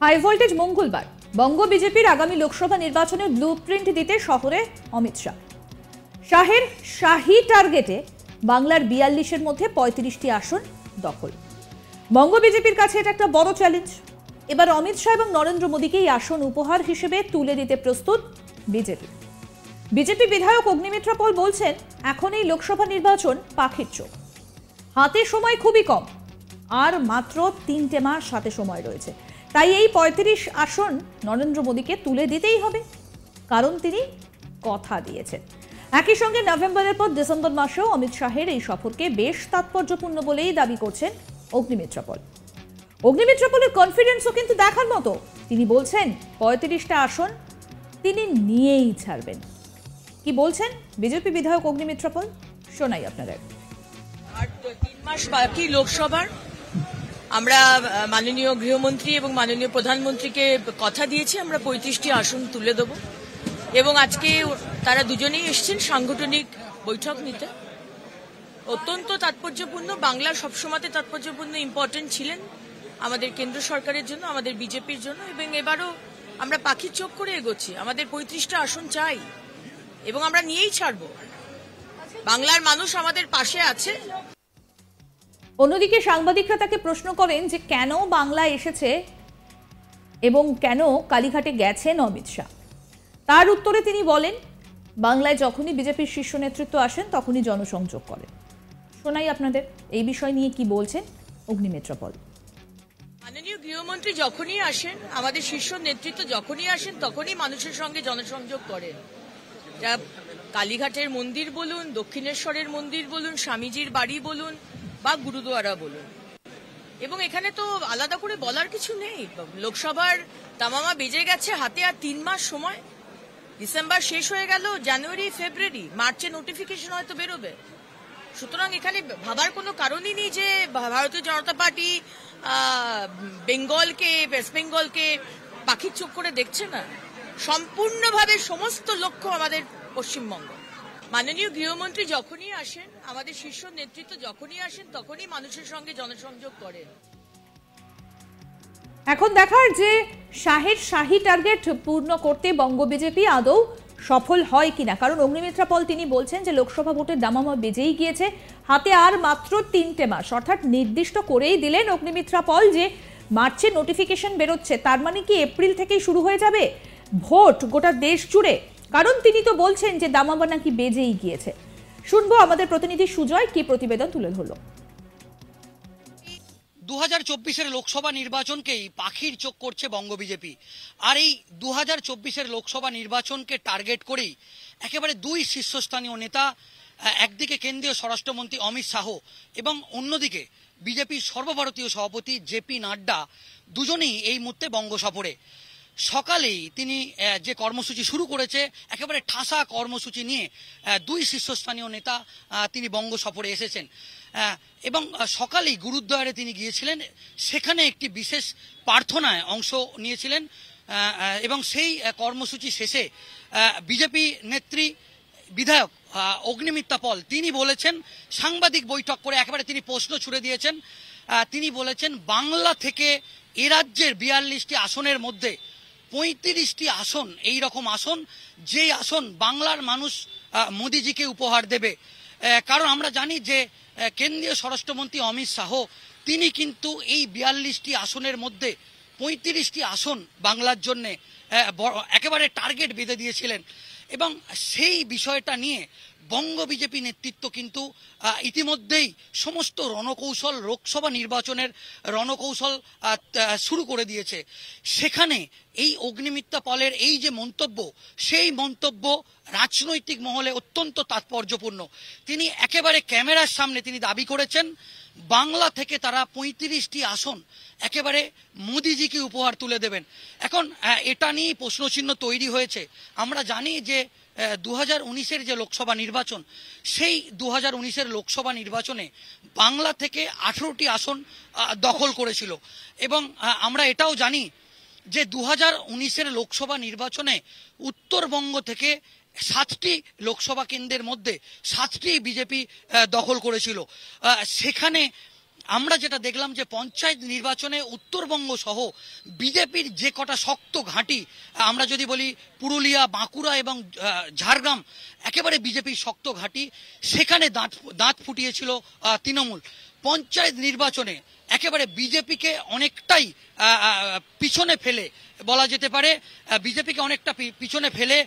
High voltage মঙ্গলবার বঙ্গ বিজেপির আগামী লোকসভা নির্বাচনের ব্লুপ্রিন্ট দিতে শহরে অমিত শাহ। শাহের শাহী টার্গেটে বাংলার ৪২-এর মধ্যে ৩৫টি আসন দখল। বঙ্গ বিজেপির কাছে এটা একটা বড় চ্যালেঞ্জ। এবার অমিত শাহ এবং নরেন্দ্র মোদীকে এই আসন উপহার হিসেবে তুলে দিতে প্রস্তুত বিজেপি। বিজেপি বিধায়ক অগ্নিমিত্রা পল বলছেন, এখন এই লোকসভা নির্বাচন পাখির চোখ, হাতে সময় খুবই কম, আর মাত্র ৩টে মাস হাতে সময় রয়েছে। তাই এই ৩৫ আসন নরেন্দ্র মোদীকে তুলে দিতেই হবে, কারণ তিনি কথা দিয়েছেন। একই সঙ্গে নভেম্বরের পর ডিসেম্বর মাসেও অমিত শাহের এই সফরকে বেশ তাৎপর্যপূর্ণ বলেই দাবি করছেন অগ্নিমিত্রা পল। অগ্নিমিত্রা পলের কনফিডেন্সও কিন্তু দেখার মতো। তিনি বলছেন ৩৫টা আসন তিনি নিয়েই ছাড়বেন। কি বলছেন বিজেপি বিধায়ক অগ্নিমিত্রা পল, শোনাই আপনাদের। আর ৩ মাস বাকি লোকসভার। আমরা মাননীয় গৃহমন্ত্রী এবং মাননীয় প্রধানমন্ত্রীকে কথা দিয়েছি, আমরা ৩৫টি আসন তুলে দেব। এবং আজকে তারা দুজনেই এসেছেন সাংগঠনিক বৈঠক নিতে। অত্যন্ত তাৎপর্যপূর্ণ, বাংলা সবসময় তাৎপর্যপূর্ণ, ইম্পর্টেন্ট ছিলেন আমাদের কেন্দ্র সরকারের জন্য, আমাদের বিজেপির জন্য। এবং এবারও আমরা পাখির চোখ করে এগোচ্ছি। আমাদের ৩৫টা আসন চাই এবং আমরা নিয়েই ছাড়ব। বাংলার মানুষ আমাদের পাশে আছে। অন্যদিকে সাংবাদিকরা তাকে প্রশ্ন করেন যে কেন বাংলা এসেছে এবং কেন কালীঘাটে গেছেন অমিত শাহ। তার উত্তরে তিনি বলেন, বাংলায় যখনই বিজেপির শীর্ষ নেতৃত্ব আসেন তখনই জনসংযোগ করেন। শোনাই আপনাদের এই বিষয় নিয়ে কি বলছেন অগ্নিমিত্রা পল। মাননীয় গৃহমন্ত্রী যখনই আসেন, আমাদের শীর্ষ নেতৃত্ব যখনই আসেন, তখনই মানুষের সঙ্গে জনসংযোগ করেন। কালীঘাটের মন্দির বলুন, দক্ষিণেশ্বরের মন্দির বলুন, স্বামীজির বাড়ি বলুন বা গুরুদুয়ারা বলুন। এবং এখানে তো আলাদা করে বলার কিছু নেই। লোকসভার তামামা বেজে গেছে, হাতে আর ৩ মাস সময়। ডিসেম্বর শেষ হয়ে গেল, জানুয়ারি, ফেব্রুয়ারি, মার্চে নোটিফিকেশন হয়তো বেরোবে। সুতরাং এখানে ভাবার কোনো কারণই নেই যে ভারতীয় জনতা পার্টি বেঙ্গলকে, ওয়েস্ট বেঙ্গলকে পাখির চোখ করে দেখছে না। সম্পূর্ণভাবে সমস্ত লক্ষ্য আমাদের পশ্চিমবঙ্গ। মাননীয় গৃহমন্ত্রী যখনই আসেন, আমাদের শীর্ষ নেতৃত্ব যখনই আসেন, তখনই মানুষের সঙ্গে জনসংযোগ করেন। এখন দেখার যে শাহের শাহী টার্গেট পূর্ণ করতে বঙ্গ বিজেপি আদৌ সফল হয় কিনা। কারণ অগ্নিমিত্রা পল তিনি বলছেন যে লোকসভা ভোটের দামামা বেজেই গিয়েছে, হাতে আর মাত্র ৩টে মাস। অর্থাৎ নির্দিষ্ট করেই দিলেন অগ্নিমিত্রা পল যে মার্চে নোটিফিকেশন বেরোচ্ছে, তার মানে কি এপ্রিল থেকেই শুরু হয়ে যাবে ভোট গোটা দেশ জুড়ে। কারণ তিনি তো বলছেন যে দামামা নাকি বেজেই গিয়েছে। শুনবো আমাদের প্রতিনিধি সুজয় কি প্রতিবেদন তুলে ধরলো। ২০২৪-এর লোকসভা নির্বাচনকেই পাখির চোখ করছে বঙ্গ বিজেপি। আর এই ২০২৪-এর লোকসভা নির্বাচনকে টার্গেট করেই একেবারে দুই শীর্ষস্থানীয় নেতা, একদিকে কেন্দ্রীয় স্বরাষ্ট্রমন্ত্রী অমিত শাহ এবং অন্যদিকে বিজেপির সর্বভারতীয় সভাপতি জেপি নাড্ডা, দুজনেই এই মুহূর্তে বঙ্গ সফরে। সকালেই তিনি যে কর্মসূচি শুরু করেছে, একেবারে ঠাসা কর্মসূচি নিয়ে দুই শীর্ষস্থানীয় নেতা তিনি বঙ্গ সফরে এসেছেন। এবং সকালেই গুরুদ্বারে তিনি গিয়েছিলেন, সেখানে একটি বিশেষ প্রার্থনায় অংশ নিয়েছিলেন। এবং সেই কর্মসূচি শেষে বিজেপি নেত্রী বিধায়ক অগ্নিমিত্রা পল তিনি বলেছেন, সাংবাদিক বৈঠক করে একেবারে তিনি প্রশ্ন ছুড়ে দিয়েছেন। তিনি বলেছেন, বাংলা থেকে এ রাজ্যের ৪২টি আসনের মধ্যে ৩৫টি আসন এই রকম আসন, যে আসন বাংলার মানুষ মোদিজিকে উপহার দেবে। কারণ আমরা জানি যে কেন্দ্রীয় স্বরাষ্ট্রমন্ত্রী অমিত শাহ তিনি কিন্তু এই ৪২টি আসনের মধ্যে ৩৫টি আসন বাংলার জন্যে একেবারে টার্গেট বেঁধে দিয়েছিলেন। এবং সেই বিষয়টা নিয়ে বঙ্গ বিজেপি নেতৃত্ব কিন্তু ইতিমধ্যেই সমস্ত রণকৌশল, লোকসভা নির্বাচনের রণকৌশল শুরু করে দিয়েছে। সেখানে এই অগ্নিমিত্রা পলের এই যে মন্তব্য, সেই মন্তব্য রাজনৈতিক মহলে অত্যন্ত তাৎপর্যপূর্ণ। তিনি একেবারে ক্যামেরার সামনে তিনি দাবি করেছেন, বাংলা থেকে তারা ৩৫টি আসন একেবারে মোদিজিকে উপহার তুলে দেবেন। এখন এটা নিয়েই প্রশ্নচিহ্ন তৈরি হয়েছে। আমরা জানি যে ২০১৯-এর যে লোকসভা নির্বাচন, সেই ২০১৯-এর লোকসভা নির্বাচনে বাংলা থেকে ১৮টি আসন দখল করেছিল। এবং আমরা এটাও জানি যে ২০১৯-এর লোকসভা নির্বাচনে উত্তরবঙ্গ থেকে ৭টি লোকসভা কেন্দ্রের মধ্যে ৭টি বিজেপি দখল করেছিল। সেখানে আমরা যেটা দেখলাম যে পঞ্চায়েত নির্বাচনে উত্তরবঙ্গ সহ বিজেপির যে কটা শক্ত ঘাঁটি, আমরা যদি বলি পুরুলিয়া, বাঁকুড়া এবং ঝাড়গ্রাম একেবারে বিজেপির শক্ত ঘাঁটি, সেখানে দাঁত ফুটিয়েছিল তৃণমূল। পঞ্চায়েত নির্বাচনে একেবারে বিজেপিকে অনেকটাই পিছনে ফেলে, বলা যেতে পারে বিজেপিকে অনেকটা পিছনে ফেলে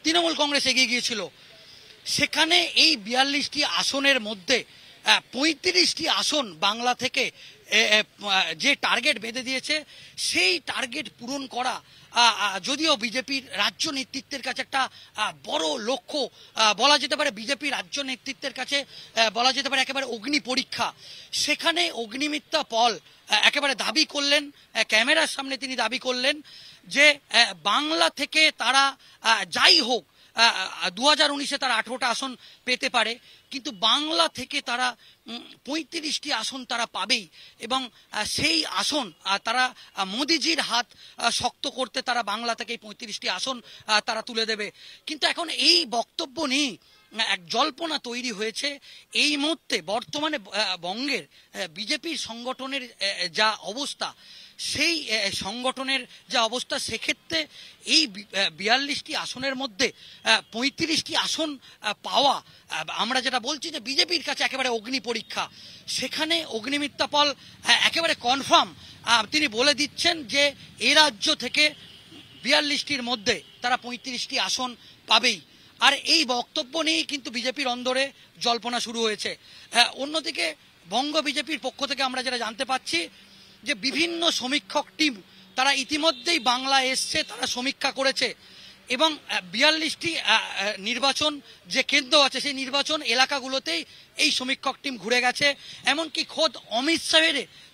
তৃণমূল কংগ্রেস এগিয়ে গিয়েছিল। সেখানে এই 42টি আসনের মধ্যে 35টি আসন বাংলা থেকে যে টার্গেট বেঁধে দিয়েছে, সেই টার্গেট পূরণ করা যদিও বিজেপির রাজ্য নেতৃত্বের কাছে একটা বড় লক্ষ্য, বলা যেতে পারে বিজেপির রাজ্য নেতৃত্বের কাছে বলা যেতে পারে একেবারে অগ্নি পরীক্ষা। সেখানে অগ্নিমিত্রা পল একেবারে দাবি করলেন, ক্যামেরার সামনে তিনি দাবি করলেন যে বাংলা থেকে তারা যাই হোক 2019-এ তারা 18টা আসন পেতে পারে, কিন্তু বাংলা থেকে তারা 35টি আসন তারা পাবেই এবং সেই আসন তারা মোদিজির হাত শক্ত করতে তারা বাংলা থেকে 35টি আসন তারা তুলে দেবে। কিন্তু এখন এই বক্তব্য নিয়ে এক জল্পনা তৈরি হয়েছে। এই মুহূর্তে বর্তমানে বঙ্গের বিজেপির সংগঠনের যা অবস্থা, সেই সংগঠনের যা অবস্থা, সেক্ষেত্রে এই 42টি আসনের মধ্যে 35টি আসন পাওয়া, আমরা যেটা বলছি যে বিজেপির কাছে একেবারে অগ্নি পরীক্ষা। সেখানে অগ্নিমিত্রা পল একেবারে কনফার্ম তিনি বলে দিচ্ছেন যে এ রাজ্য থেকে 42টির মধ্যে তারা 35টি আসন পাবেই। আর এই বক্তব্য নিয়েই কিন্তু বিজেপির অন্দরে জল্পনা শুরু হয়েছে। অন্যদিকে বঙ্গ বিজেপির পক্ষ থেকে আমরা যেটা জানতে পাচ্ছি যে বিভিন্ন সমীক্ষক টিম তারা ইতিমধ্যেই বাংলা এসছে, তারা সমীক্ষা করেছে এবং 42টি নির্বাচন যে কেন্দ্র আছে সেই নির্বাচন এলাকাগুলোতেই এই সমীক্ষক টিম ঘুরে গেছে। এমনকি খোদ অমিত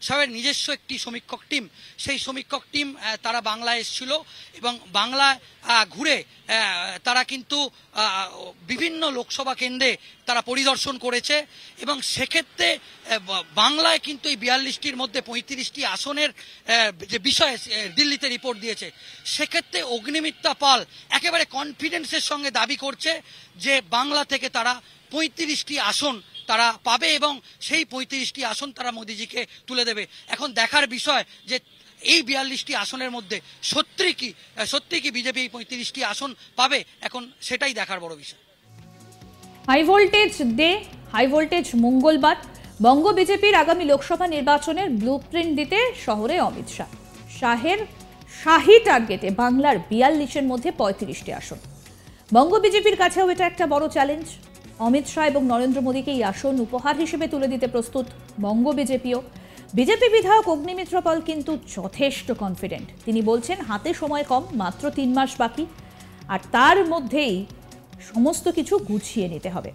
শাহের নিজস্ব একটি সমীক্ষক টিম, সেই সমীক্ষক টিম তারা বাংলায় এসেছিল এবং বাংলায় ঘুরে তারা কিন্তু বিভিন্ন লোকসভা কেন্দ্রে তারা পরিদর্শন করেছে এবং সেক্ষেত্রে বাংলায় কিন্তু এই 42টির মধ্যে 35টি আসনের যে বিষয়ে দিল্লিতে রিপোর্ট দিয়েছে, সেক্ষেত্রে অগ্নিমিত্রা পাল একেবারে কনফিডেন্সের সঙ্গে দাবি করছে যে বাংলা থেকে তারা 35টি আসন তারা পাবে এবং সেই 35টি আসন তারা মোদিজিকে তুলে দেবে। এখন দেখার বিষয় যে এই 42টি আসনের মধ্যে সত্যি কি বিজেপি এই 35টি আসন পাবে, এখন সেটাই দেখার বড় বিষয়। High voltage day, high voltage মঙ্গলবার। বঙ্গ বিজেপির আগামী লোকসভা নির্বাচনের ব্লুপ্রিন্ট দিতে শহরে অমিত শাহ। শাহী টার্গেটে বাংলার 42-এর মধ্যে 35টি আসন। বঙ্গ বিজেপির কাছেও এটা একটা বড় চ্যালেঞ্জ। অমিত শাহ এবং নরেন্দ্র মোদীকে এই আসন উপহার হিসেবে তুলে দিতে প্রস্তুত বঙ্গ বিজেপিও। বিজেপি বিধায়ক অগ্নিমিত্রা পল কিন্তু যথেষ্ট কনফিডেন্ট। তিনি বলছেন হাতে সময় কম, মাত্র 3 মাস বাকি, আর তার মধ্যেই সমস্ত কিছু গুছিয়ে নিতে হবে।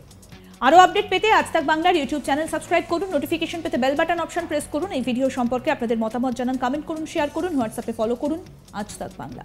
আরও আপডেট পেতে আজ তাক বাংলার ইউটিউব চ্যানেল সাবস্ক্রাইব করুন, নোটিফিকেশন পেতে বেল বাটন অপশন প্রেস করুন। এই ভিডিও সম্পর্কে আপনাদের মতামত জানান, কমেন্ট করুন, শেয়ার করুন, হোয়াটসঅ্যাপে ফলো করুন আজ তাক বাংলা।